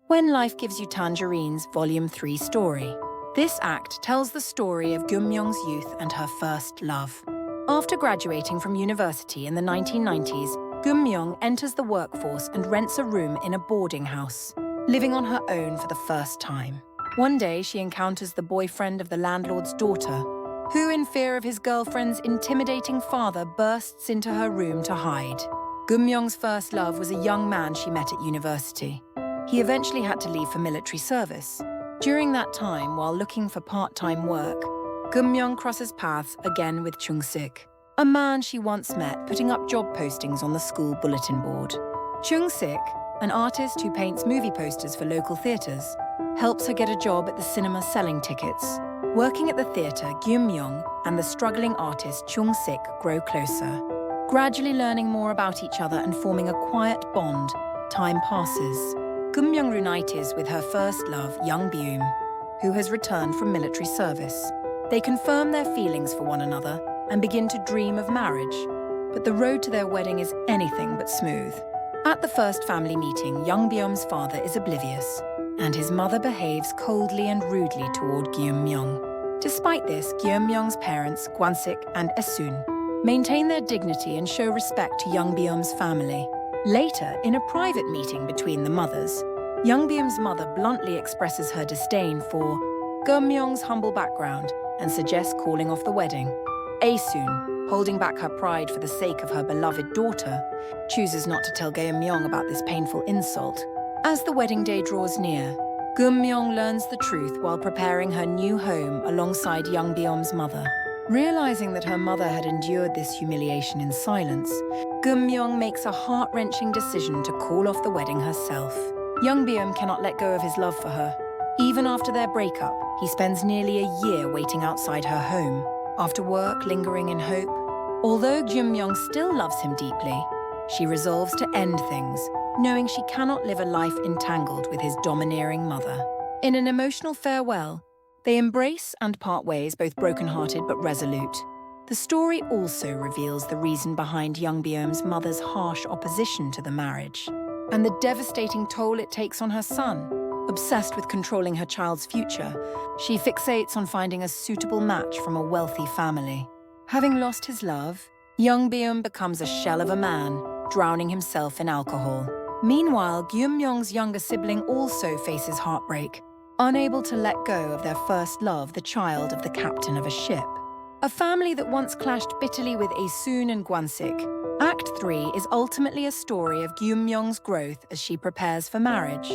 When Life Gives You Tangerines, Volume 3 story. This act tells the story of Geumyeong's youth and her first love. After graduating from university in the 1990s, Geumyeong enters the workforce and rents a room in a boarding house, living on her own for the first time. One day, she encounters the boyfriend of the landlord's daughter, who, in fear of his girlfriend's intimidating father, bursts into her room to hide. Geumyeong's first love was a young man she met at university. He eventually had to leave for military service. During that time, while looking for part-time work, Geumyeong crosses paths again with Chung-sik, a man she once met putting up job postings on the school bulletin board. Chung-sik, an artist who paints movie posters for local theatres, helps her get a job at the cinema selling tickets. Working at the theatre, Geumyeong and the struggling artist Chung-sik grow closer. Gradually learning more about each other and forming a quiet bond, time passes. Geumyeong reunites with her first love, Yeongbyum, who has returned from military service. They confirm their feelings for one another and begin to dream of marriage, but the road to their wedding is anything but smooth. At the first family meeting, Yeongbyum's father is oblivious, and his mother behaves coldly and rudely toward Geumyeong. Despite this, Geumyeong's parents, Gwansik and Esun, maintain their dignity and show respect to Yeongbyum's family. Later, in a private meeting between the mothers, Yeongbyum's mother bluntly expresses her disdain for Geumyeong's humble background and suggests calling off the wedding. Aesun, holding back her pride for the sake of her beloved daughter, chooses not to tell Geumyeong about this painful insult. As the wedding day draws near, Geumyeong learns the truth while preparing her new home alongside Yeongbyum's mother. Realizing that her mother had endured this humiliation in silence, Geumyeong makes a heart-wrenching decision to call off the wedding herself. Yeongbyum cannot let go of his love for her. Even after their breakup, he spends nearly a year waiting outside her home, after work lingering in hope. Although Geumyeong still loves him deeply, she resolves to end things, knowing she cannot live a life entangled with his domineering mother. In an emotional farewell, they embrace and part ways, both broken-hearted but resolute. The story also reveals the reason behind Yeongbyum's mother's harsh opposition to the marriage, and the devastating toll it takes on her son. Obsessed with controlling her child's future, she fixates on finding a suitable match from a wealthy family. Having lost his love, Yeongbyum becomes a shell of a man, drowning himself in alcohol. Meanwhile, Geumyeong's younger sibling also faces heartbreak, unable to let go of their first love, the child of the captain of a ship. A family that once clashed bitterly with Aesun and Gwansik, Act 3 is ultimately a story of Geumyeong's growth as she prepares for marriage,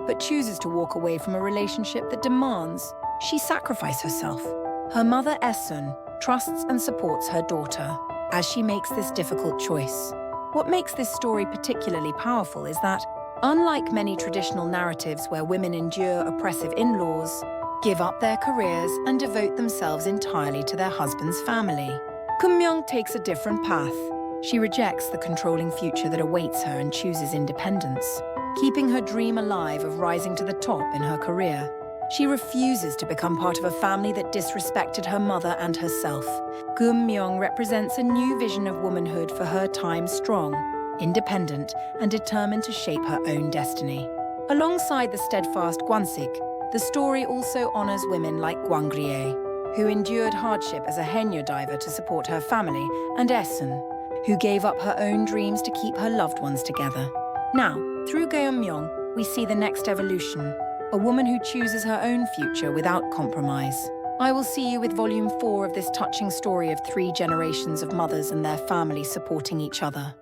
but chooses to walk away from a relationship that demands she sacrifice herself. Her mother, Esun, trusts and supports her daughter as she makes this difficult choice. What makes this story particularly powerful is that, unlike many traditional narratives where women endure oppressive in-laws, give up their careers and devote themselves entirely to their husband's family, Geumyeong takes a different path. She rejects the controlling future that awaits her and chooses independence, keeping her dream alive of rising to the top in her career. She refuses to become part of a family that disrespected her mother and herself. Geumyeong represents a new vision of womanhood for her time, strong, independent, and determined to shape her own destiny. Alongside the steadfast Gwansik, the story also honors women like Gwangrie, who endured hardship as a Haenyeo diver to support her family, and Esun, who gave up her own dreams to keep her loved ones together. Now, through Geumyeong, we see the next evolution, a woman who chooses her own future without compromise. I will see you with Volume 4 of this touching story of 3 generations of mothers and their families supporting each other.